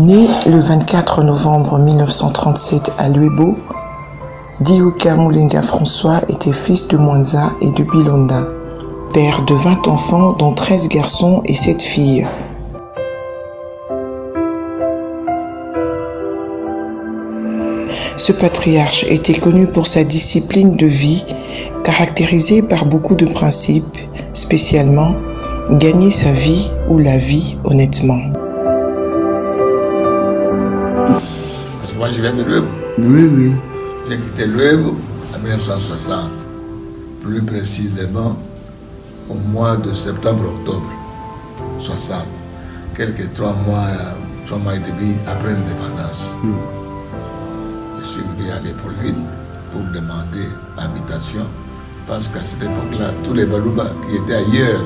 Né le 24 novembre 1937 à Luebo, Dioka Mulenga François était fils de Mwanza et de Bilonda, père de 20 enfants dont 13 garçons et 7 filles. Ce patriarche était connu pour sa discipline de vie, caractérisée par beaucoup de principes, spécialement gagner sa vie ou la vie honnêtement. Parce que moi je viens de Luebo. Oui. J'ai quitté Luebo en 1960, plus précisément au mois de septembre-octobre 60, quelques 3 mois et demi après l'indépendance. Je suis venu à Léopoldville pour demander habitation parce qu'à cette époque-là, tous les Balouba qui étaient ailleurs,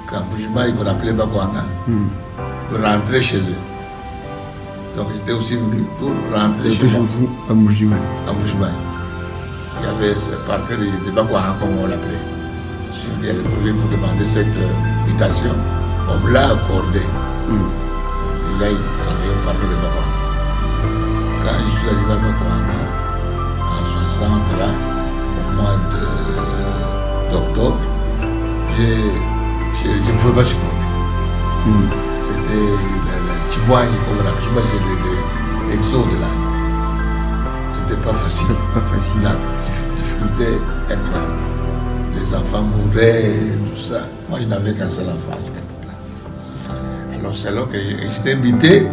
qu'en Boujmaï, qu'on appelait Bakwanga, rentraient chez eux. Donc j'étais aussi venu pour rentrer chez moi. À Boujmaï. À Boujmaï. Il y avait ce parc de Bakwanga, comme on l'appelait. Je suis venu à Léopoldville pour demander cette habitation. On me l'a accordé. Et là, il travaillait au parc de Bakwanga. Quand je suis arrivé à Bakwanga, en 60, là, au mois d'octobre, je ne pouvais pas supporter. C'était la Tibouagne, comme on l'appelle. Tibouagne, c'est l'exode là. C'était pas facile. La difficulté incroyable. Les enfants mouraient, tout ça. Moi, je n'avais qu'un seul enfant à cette époque-là. Alors, c'est là que j'étais invité.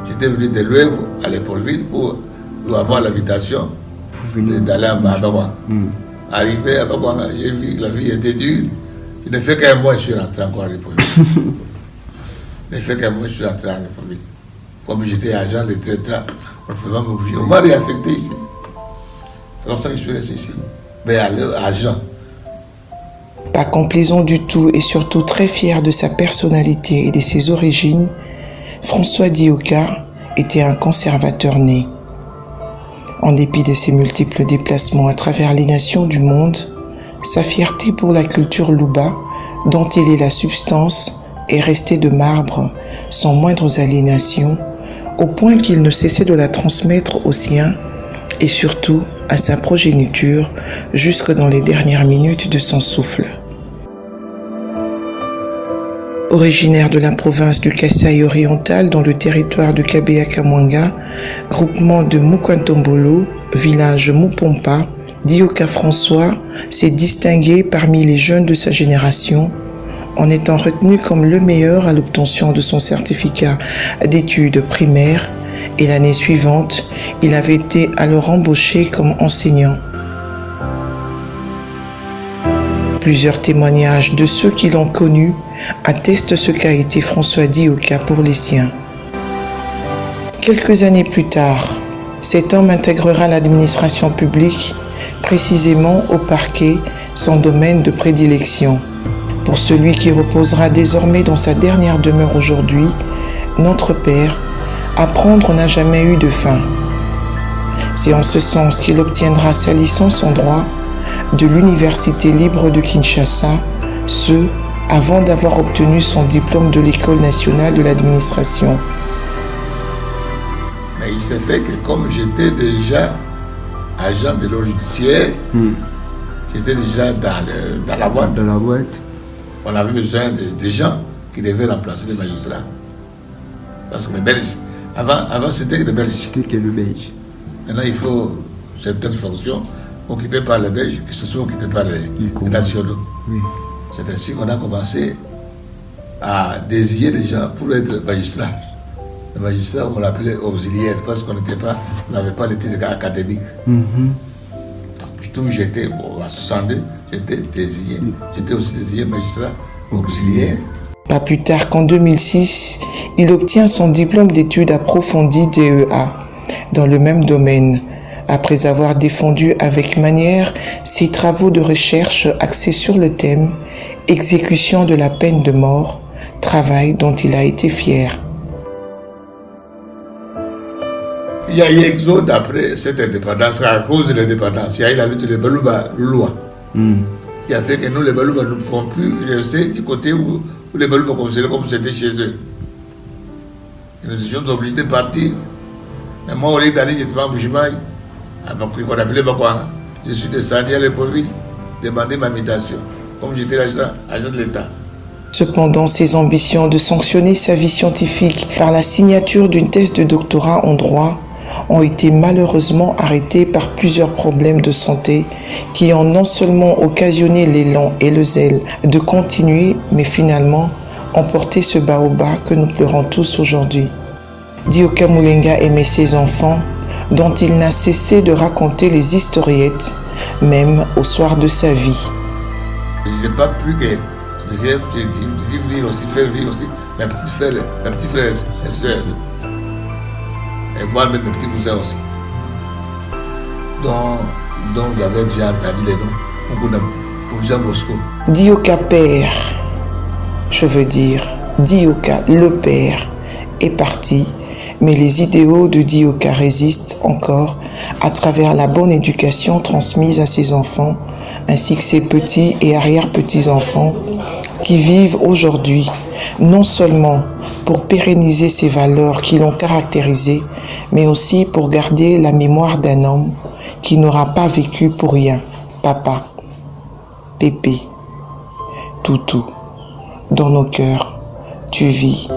J'étais venu de Luebo à Léopoldville pour avoir l'habitation d'aller à Bakwanga. Arrivé à Bakwanga, j'ai vu que la vie était dure. Je n'ai fait qu'un mois, je suis rentré encore à Léopoldville. Je n'ai fait qu'un mois, je suis rentré à Léopoldville. Comme j'étais agent de traiteur, on ne pouvait pas me bouger. On m'a réaffecté ici. C'est comme ça que je suis resté ici. Mais agent. Pas complaisant du tout et surtout très fier de sa personnalité et de ses origines, François Dioka était un conservateur né. En dépit de ses multiples déplacements à travers les nations du monde, sa fierté pour la culture Luba, dont il est la substance, est restée de marbre, sans moindres aliénations, au point qu'il ne cessait de la transmettre aux siens et surtout à sa progéniture jusque dans les dernières minutes de son souffle. Originaire de la province du Kasaï oriental dans le territoire de Kabea-Kamwanga, groupement de Mukwantombolo, village Mupompa, Dioka François s'est distingué parmi les jeunes de sa génération en étant retenu comme le meilleur à l'obtention de son certificat d'études primaires et l'année suivante, il avait été alors embauché comme enseignant. Plusieurs témoignages de ceux qui l'ont connu attestent ce qu'a été François Dioka pour les siens. Quelques années plus tard, cet homme intégrera l'administration publique, précisément au parquet, son domaine de prédilection. Pour celui qui reposera désormais dans sa dernière demeure aujourd'hui, notre Père, apprendre n'a jamais eu de fin. C'est en ce sens qu'il obtiendra sa licence en droit de l'Université libre de Kinshasa, ce avant d'avoir obtenu son diplôme de l'École nationale de l'administration. Mais il s'est fait que comme j'étais déjà agent de l'eau judiciaire, j'étais déjà dans la boîte. On avait besoin de gens qui devaient remplacer les magistrats. Parce que les Belges, avant c'était que les Belges. C'était que les Belges. Maintenant il faut certaines fonctions occupées par les Belges, que ce soit occupées par les nationaux. Oui. C'est ainsi qu'on a commencé à désigner des gens pour être magistrats. Les magistrats, on l'appelait auxiliaire parce qu'on n'avait pas les titres académiques. Donc, tout j'étais, à 62, j'étais désigné. J'étais aussi désigné magistrat auxiliaire. Pas plus tard qu'en 2006, il obtient son diplôme d'études approfondies DEA dans le même domaine, après avoir défendu avec manière ses travaux de recherche axés sur le thème « Exécution de la peine de mort », travail dont il a été fier. Il y a eu exode après cette indépendance, à cause de l'indépendance. Il y a eu la lutte des Balouba loi, qui a fait que nous, les Balouba, nous ne pouvons plus rester du côté où les Balouba considéraient comme c'était chez eux. Et nous étions obligés de partir. Mais moi, au lieu d'aller, j'étais pas en Bujimaï. Donc, on appelait quoi. Je suis descendu à l'épreuve, demander ma mutation, comme j'étais agent de l'État. Cependant, ses ambitions de sanctionner sa vie scientifique par la signature d'une thèse de doctorat en droit ont été malheureusement arrêtées par plusieurs problèmes de santé qui ont non seulement occasionné l'élan et le zèle de continuer, mais finalement emporté ce baobab que nous pleurons tous aujourd'hui. Dioka Moulenga aimait ses enfants, dont il n'a cessé de raconter les historiettes, même au soir de sa vie. Je n'ai pas pu que j'ai dit venir aussi, faire venir aussi mes petits frères et sœurs. Et voir même mes petits cousins aussi. Donc j'avais déjà entendu les noms. Pour Jean Bosco. Dioka père, je veux dire, Dioka le père, est parti, mais les idéaux de Dioka résistent encore à travers la bonne éducation transmise à ses enfants, ainsi que ses petits et arrière-petits-enfants, qui vivent aujourd'hui non seulement pour pérenniser ces valeurs qui l'ont caractérisé, mais aussi pour garder la mémoire d'un homme qui n'aura pas vécu pour rien. Papa, Pépé, Toutou, dans nos cœurs, tu vis.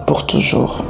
Pour toujours.